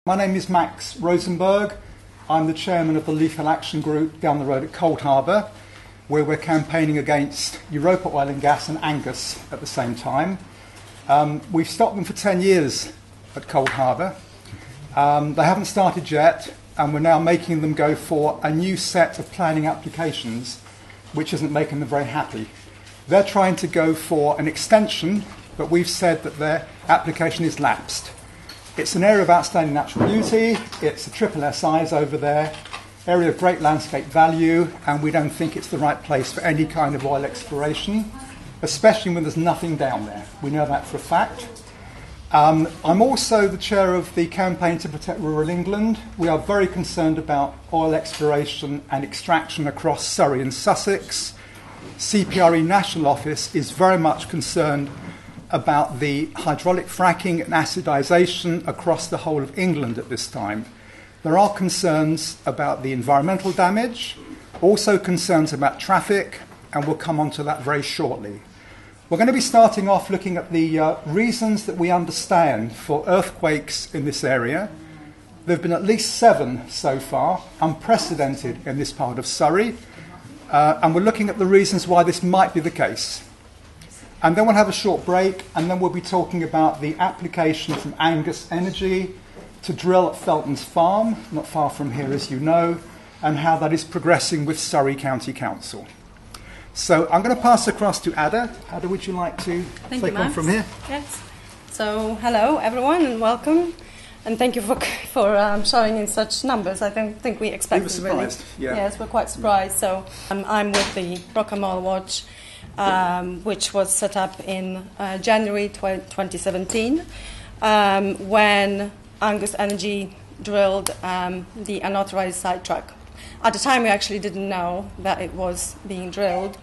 My name is Max Rosenberg. I'm the chairman of the Leaf Hill Action Group down the road at Coldharbour, where we're campaigning against Europa Oil and Gas and Angus at the same time. We've stopped them for 10 years at Coldharbour. They haven't started yet, and we're now making them go for a new set of planning applications, which isn't making them very happy. They're trying to go for an extension, but we've said that their application is lapsed. It's an area of outstanding natural beauty, it's a triple SIs over there, area of great landscape value, and we don't think it's the right place for any kind of oil exploration, especially when there's nothing down there. We know that for a fact. I'm also the chair of the Campaign to Protect Rural England. We are very concerned about oil exploration and extraction across Surrey and Sussex. CPRE National Office is very much concerned about the hydraulic fracking and acidisation across the whole of England at this time. There are concerns about the environmental damage, also concerns about traffic, and we'll come on to that very shortly. We're going to be starting off looking at the reasons that we understand for earthquakes in this area. There have been at least 7 so far, unprecedented in this part of Surrey, and we're looking at the reasons why this might be the case. And then we'll have a short break, and then we'll be talking about the application from Angus Energy to drill at Felton's Farm, not far from here as you know, and how that is progressing with Surrey County Council. So I'm going to pass across to Ada. Ada, would you like to take on from here? Yes. So hello everyone and welcome. And thank you for showing in such numbers. I don't think we expected it. We were surprised, really. yeah. Yes, we're quite surprised. So I'm with the Brockham Oil Watch, which was set up in January 2017 when Angus Energy drilled the unauthorized sidetrack. At the time, we actually didn't know that it was being drilled.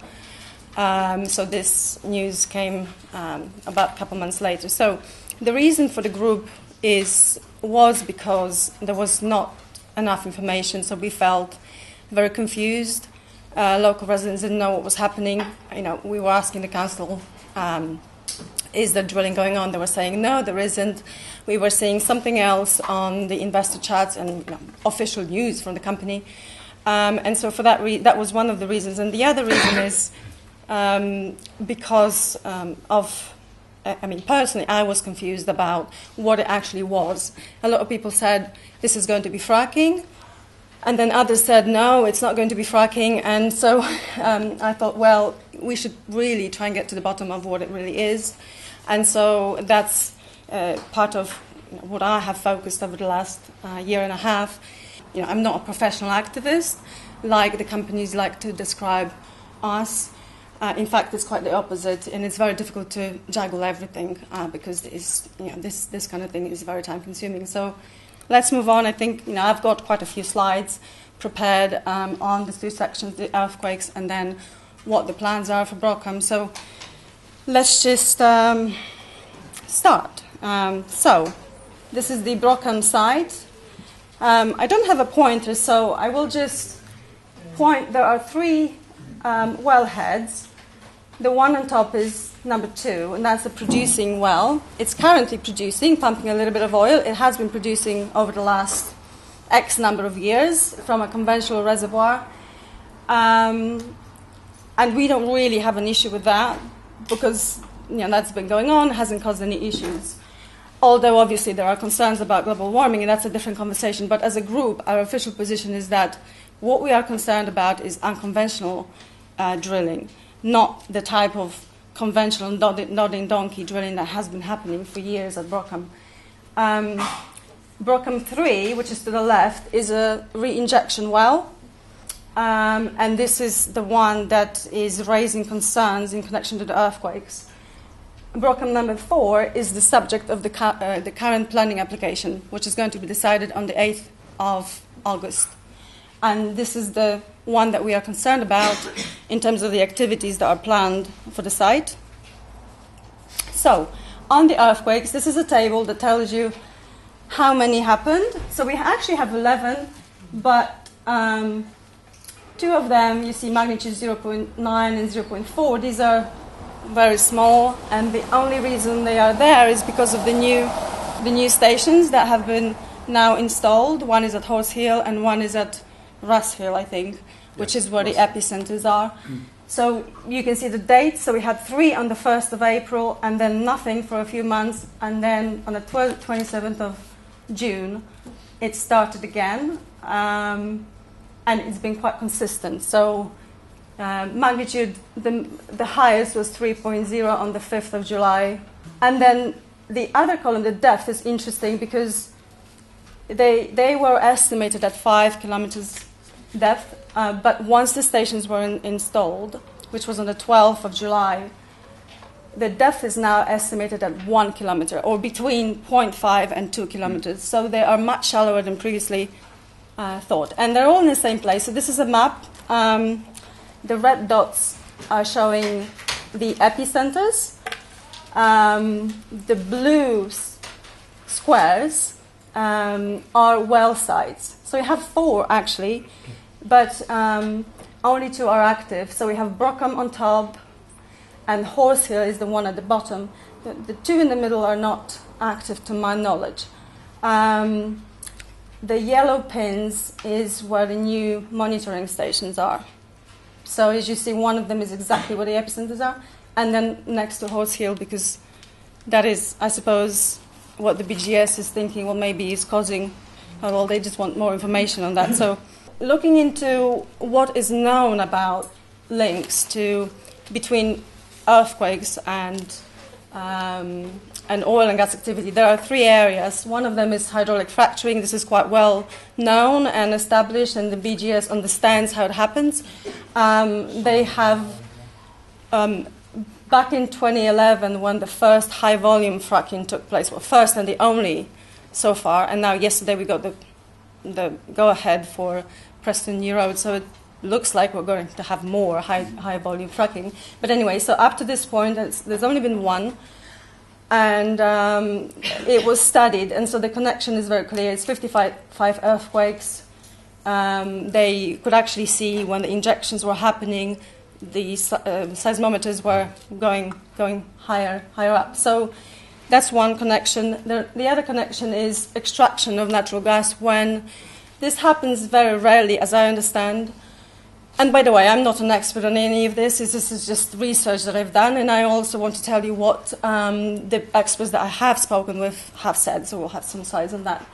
So this news came about a couple months later. So the reason for the group was because there was not enough information, so we felt very confused. Local residents didn't know what was happening. We were asking the council, is there drilling going on? They were saying, no, there isn't. We were seeing something else on the investor chats and official news from the company. And so for that was one of the reasons. And the other reason is because personally, I was confused about what it actually was. A lot of people said, this is going to be fracking. And then others said, no, it's not going to be fracking. And so I thought, well, we should really try and get to the bottom of what it really is. And so that's part of what I have focused over the last year and a half. I'm not a professional activist, like the companies like to describe us. In fact, it's quite the opposite, and it's very difficult to juggle everything because this kind of thing is very time-consuming. So let's move on. I think I've got quite a few slides prepared on the 2 sections, the earthquakes, and then what the plans are for Brockham. So let's just start. So this is the Brockham site. I don't have a pointer, so I will just point. There are 3 wellheads. The one on top is number 2, and that's a producing well. It's currently producing, pumping a little bit of oil. It has been producing over the last X number of years from a conventional reservoir. And we don't really have an issue with that because that's been going on, hasn't caused any issues. Although obviously there are concerns about global warming, and that's a different conversation. But as a group, our official position is that what we are concerned about is unconventional drilling, not the type of conventional nodding donkey drilling that has been happening for years at Brockham. Brockham 3, which is to the left, is a re-injection well. And this is the one that is raising concerns in connection to the earthquakes. Brockham number 4 is the subject of the current planning application, which is going to be decided on the 8th of August. And this is the one that we are concerned about in terms of the activities that are planned for the site. So, on the earthquakes, this is a table that tells you how many happened. So we actually have 11, but 2 of them, you see magnitude 0.9 and 0.4. These are very small, and the only reason they are there is because of the new stations that have been now installed. One is at Horse Hill and one is at Russ Hill, I think, which is where the epicenters are. So you can see the dates. So we had 3 on the 1st of April and then nothing for a few months. And then on the 27th of June, it started again. And it's been quite consistent. So magnitude, the highest was 3.0 on the 5th of July. And then the other column, the depth, is interesting because they were estimated at 5 kilometers depth. But once the stations were installed, which was on the 12th of July, the depth is now estimated at 1 kilometer, or between 0.5 and 2 kilometers. So they are much shallower than previously thought. And they're all in the same place. So this is a map. The red dots are showing the epicenters. The blue squares are well sites. So we have 4, actually. But only 2 are active. So we have Brockham on top, and Horse Hill is the one at the bottom. The 2 in the middle are not active to my knowledge. The yellow pins is where the new monitoring stations are. So as you see, one of them is exactly where the epicenters are, and then next to Horse Hill, because that is, I suppose, what the BGS is thinking, well, maybe is causing, well, they just want more information on that. So looking into what is known about links between earthquakes and oil and gas activity, there are 3 areas. One of them is hydraulic fracturing. This is quite well known and established, and the BGS understands how it happens. They have, back in 2011, when the first high-volume fracking took place, well, first and the only so far, and now yesterday we got the go-ahead for Preston New Road, so it looks like we're going to have more high-volume fracking. But anyway, so up to this point, there's only been one, and it was studied, and so the connection is very clear. It's 55 earthquakes. They could actually see when the injections were happening, the seismometers were going higher up. So that's one connection. The other connection is extraction of natural gas, when this happens very rarely, as I understand. And by the way, I'm not an expert on any of this. This is just research that I've done, and I also want to tell you what the experts that I have spoken with have said, so we'll have some size on that.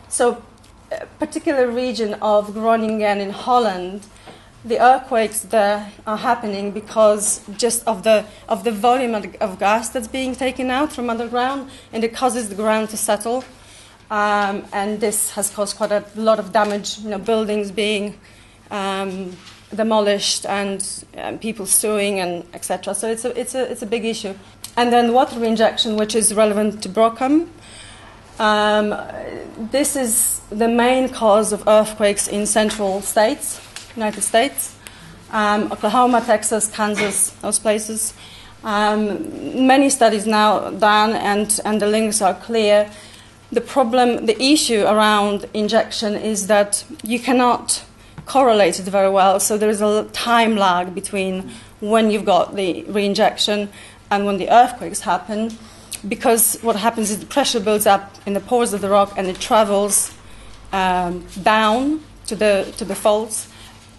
So a particular region of Groningen in Holland, the earthquakes there are happening because just of the volume of gas that's being taken out from underground, and it causes the ground to settle. And this has caused quite a lot of damage, buildings being demolished and people suing and etc. So it's a big issue. And then water reinjection, which is relevant to Brockham. This is the main cause of earthquakes in central states, United States, Oklahoma, Texas, Kansas, those places. Many studies now done, and the links are clear. The issue around injection is that you cannot correlate it very well. So there is a time lag between when you've got the reinjection and when the earthquakes happen, because what happens is the pressure builds up in the pores of the rock and it travels down to the faults,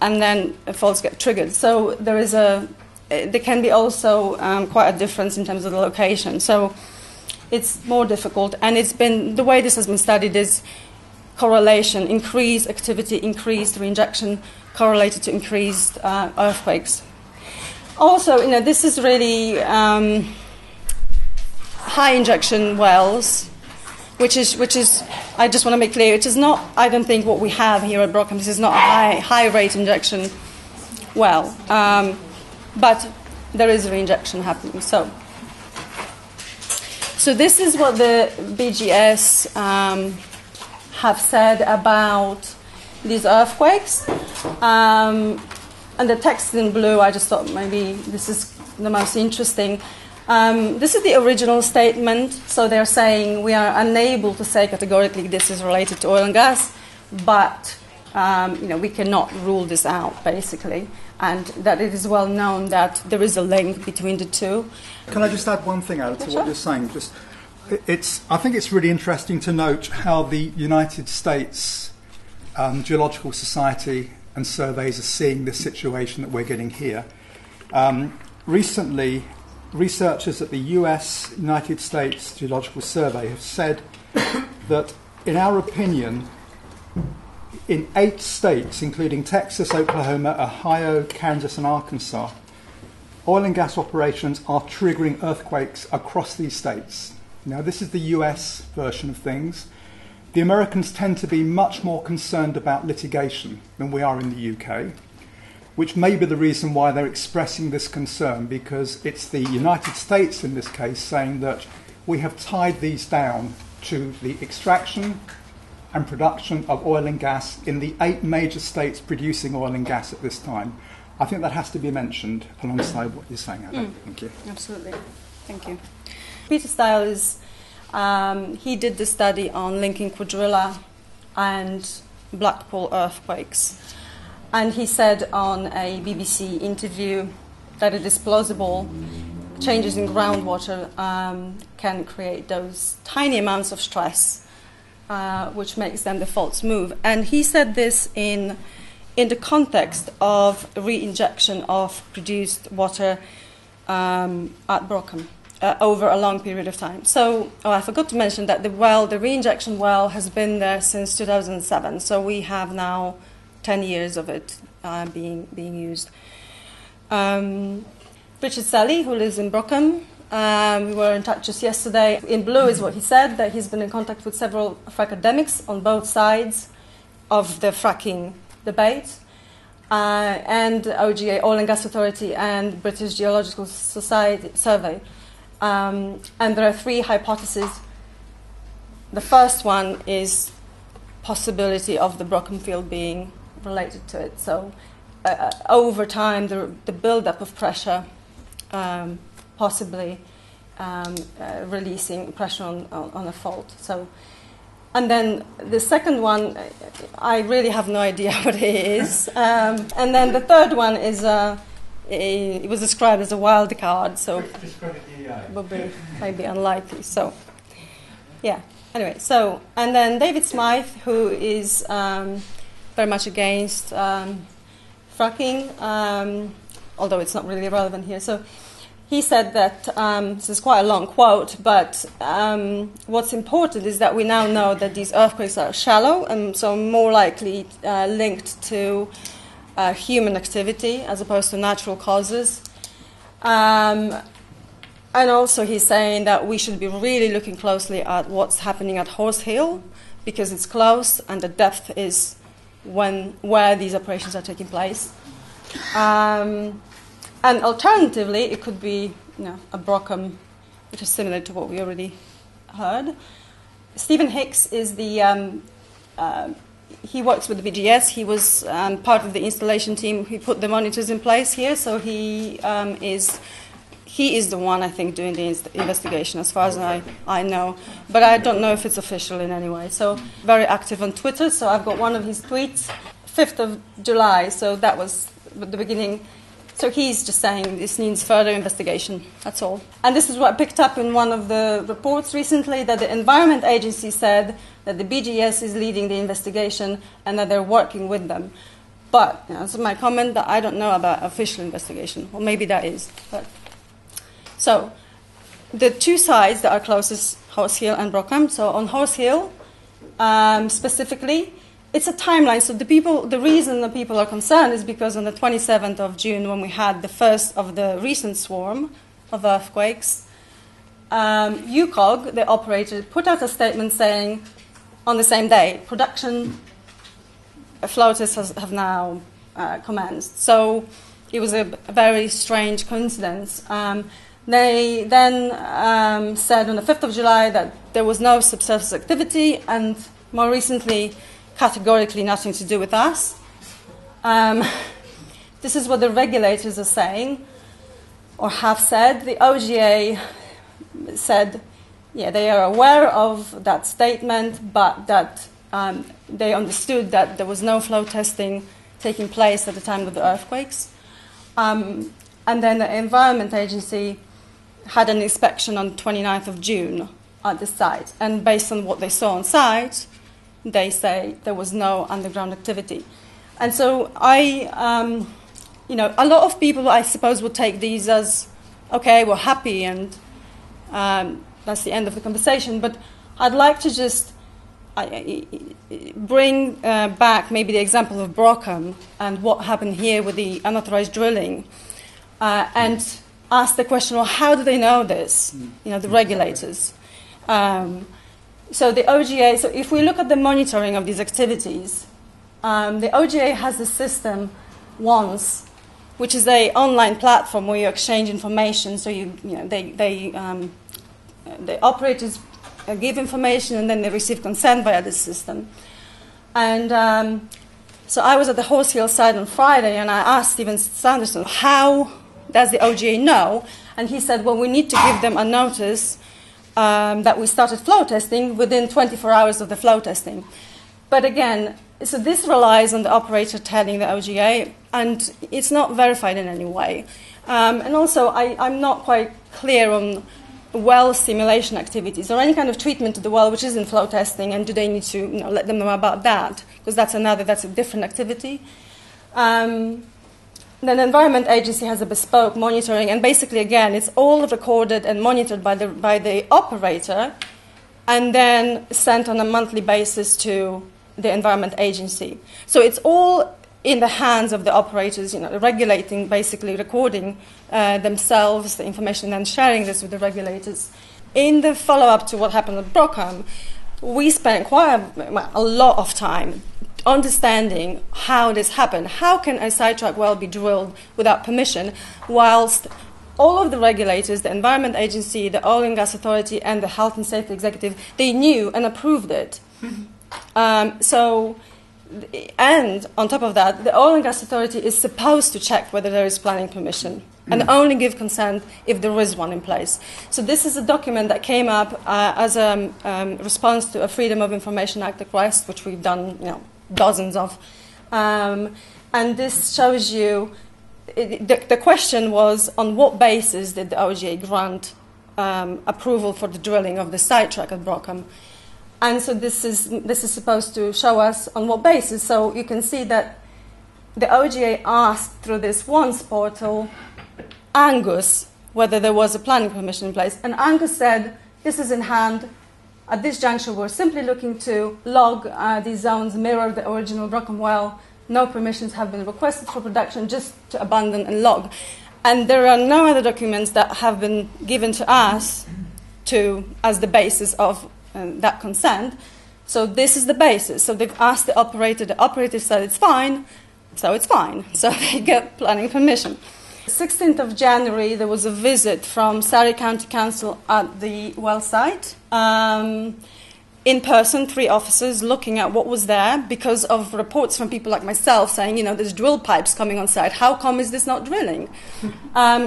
and then the faults get triggered. So there can be also quite a difference in terms of the location. So it's more difficult, and the way this has been studied is correlation, increased activity, increased reinjection, correlated to increased earthquakes. Also, this is really high injection wells, which is I just want to make clear, it is not, I don't think, what we have here at Brockham. This is not a high rate injection well, but there is reinjection happening. So this is what the BGS have said about these earthquakes. And the text in blue, I just thought maybe this is the most interesting. This is the original statement. So they're saying we are unable to say categorically this is related to oil and gas, but we cannot rule this out, basically. And that it is well known that there is a link between the two. Can I just add one thing out to what you're saying? I think it's really interesting to note how the United States Geological Society and surveys are seeing this situation that we're getting here. Recently, researchers at the United States Geological Survey have said that, in our opinion, in 8 states, including Texas, Oklahoma, Ohio, Kansas, and Arkansas, oil and gas operations are triggering earthquakes across these states. Now, this is the US version of things. The Americans tend to be much more concerned about litigation than we are in the UK, which may be the reason why they're expressing this concern, because it's the United States in this case saying that we have tied these down to the extraction and production of oil and gas in the 8 major states producing oil and gas at this time. I think that has to be mentioned alongside what you're saying, Adam. Thank you. Absolutely. Thank you. Peter Stiles, he did the study on linking quadrilla and Blackpool earthquakes. And he said on a BBC interview that it is plausible changes in groundwater can create those tiny amounts of stress, which makes them the faults move. And he said this in the context of re-injection of produced water at Brockham over a long period of time. So, I forgot to mention that the re-injection well has been there since 2007. So we have now 10 years of it being used. Richard Sally, who lives in Brockham, we were in touch just yesterday. In blue is what he said, that he's been in contact with several academics on both sides of the fracking debate, and OGA, Oil and Gas Authority, and British Geological Society survey. And there are 3 hypotheses. The first one is possibility of the Brockham field being related to it. So over time, the build-up of pressure possibly releasing pressure on a fault. So, and then the second one, I really have no idea what it is. And then the third one is it was described as a wild card, so it would be maybe unlikely. So, yeah. Anyway, so, and then David Smythe, who is very much against fracking, although it's not really relevant here. So he said that, this is quite a long quote, but what's important is that we now know that these earthquakes are shallow and so more likely linked to human activity as opposed to natural causes. And also he's saying that we should be really looking closely at what's happening at Horse Hill, because it's close and the depth is where these operations are taking place. And alternatively, it could be a Brockham, which is similar to what we already heard. Stephen Hicks is the he works with the BGS. He was part of the installation team. He put the monitors in place here, so he is the one, I think, doing the investigation, as far as I know. But I don't know if it's official in any way. So very active on Twitter. So I've got one of his tweets, 5th of July. So that was the beginning. So he's just saying this needs further investigation. That's all. And this is what I picked up in one of the reports recently, that the Environment Agency said that the BGS is leading the investigation and that they're working with them. But that's my comment, that I don't know about official investigation. Well, maybe that is. But so the 2 sides that are closest, Horse Hill and Brockham. So on Horse Hill, specifically, it's a timeline. So the reason that people are concerned is because on the 27th of June, when we had the first of the recent swarm of earthquakes, UCOG, the operator, put out a statement saying, on the same day, production floaters have now commenced. So it was a very strange coincidence. They then said on the 5th of July that there was no subsurface activity, and more recently, categorically nothing to do with us. This is what the regulators are saying, or have said. The OGA said, they are aware of that statement, but that they understood that there was no flow testing taking place at the time of the earthquakes. And then the Environment Agency had an inspection on the 29th of June, at the site. And based on what they saw on site, they say there was no underground activity. And so a lot of people, I suppose, would take these as, okay, we're happy and that's the end of the conversation. But I'd like to just bring back maybe the example of Brockham and what happened here with the unauthorized drilling, and ask the question, well, how do they know this? The regulators. So the OGA, so if we look at the monitoring of these activities, the OGA has a system once, which is an online platform where you exchange information. So the operators give information and then they receive consent via this system. And so I was at the Horse Hill site on Friday and I asked Stephen Sanderson, how does the OGA know? And he said, well, we need to give them a notice that we started flow testing within 24 hours of the flow testing. But again, so this relies on the operator telling the OGA, and it's not verified in any way. And also, I'm not quite clear on well stimulation activities or any kind of treatment to the well which isn't flow testing, and do they need to let them know about that? Because that's a different activity. Then the Environment Agency has a bespoke monitoring, and basically, again, it's all recorded and monitored by the operator, and then sent on a monthly basis to the Environment Agency. So it's all in the hands of the operators, regulating, basically recording themselves, the information, and sharing this with the regulators. In the follow-up to what happened at Brockham, we spent quite a lot of time understanding how this happened. How can a sidetrack well be drilled without permission, whilst all of the regulators, the Environment Agency, the Oil and Gas Authority, and the Health and Safety Executive, they knew and approved it. And on top of that, the Oil and Gas Authority is supposed to check whether there is planning permission and only give consent if there is one in place. So this is a document that came up as a response to a Freedom of Information Act request, which we've done dozens of. And this shows you, the question was, on what basis did the OGA grant approval for the drilling of the sidetrack at Brockham? And so this is supposed to show us on what basis. So you can see that the OGA asked through this once portal Angus whether there was a planning permission in place. And Angus said, this is in hand. At this juncture, we're simply looking to log these zones, mirror the original Brockham well. No permissions have been requested for production, just to abandon and log. And there are no other documents that have been given to us as the basis of that consent. So this is the basis. So they've asked the operator said it's fine, so it's fine. So they get planning permission. 16th of January, there was a visit from Surrey County Council at the well site. In person, 3 officers looking at what was there because of reports from people like myself saying, there's drill pipes coming on site. How come is this not drilling?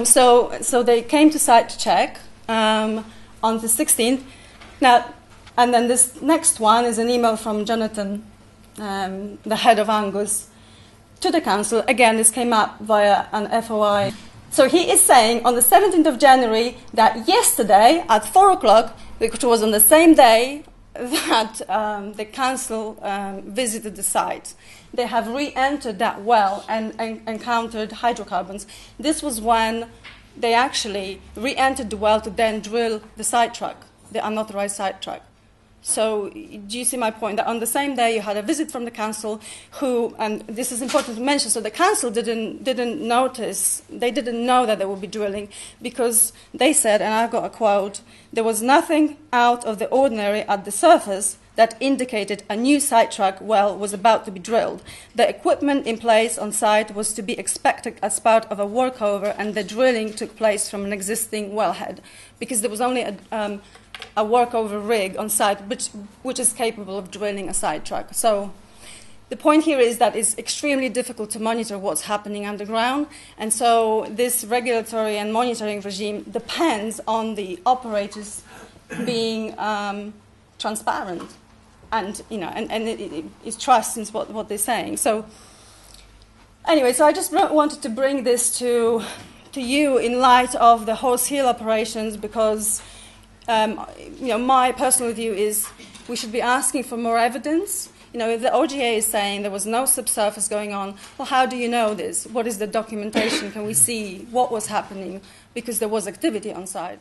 So they came to site to check on the 16th. Now, and then this next one is an email from Jonathan, the head of Angus, to the council. Again, this came up via an FOI. So he is saying on the 17th of January that yesterday at 4 o'clock, which was on the same day that the council visited the site, they have re-entered that well and encountered hydrocarbons. This was when they actually re-entered the well to then drill the sidetrack, the unauthorized sidetrack. So do you see my point? That on the same day you had a visit from the council who, and this is important to mention, so the council didn't notice, they didn't know that there would be drilling because they said, and I've got a quote, there was nothing out of the ordinary at the surface that indicated a new sidetrack well was about to be drilled. The equipment in place on site was to be expected as part of a workover, and the drilling took place from an existing wellhead because there was only a workover rig on site which is capable of drilling a sidetrack. So the point here is that it's extremely difficult to monitor what's happening underground, and so this regulatory and monitoring regime depends on the operators being transparent and it's trust in what they're saying. So anyway, so I just wanted to bring this to you in light of the Horse Hill operations, because my personal view is we should be asking for more evidence. If the OGA is saying there was no subsurface going on, well, how do you know this? What is the documentation? Can we see what was happening? Because there was activity on site.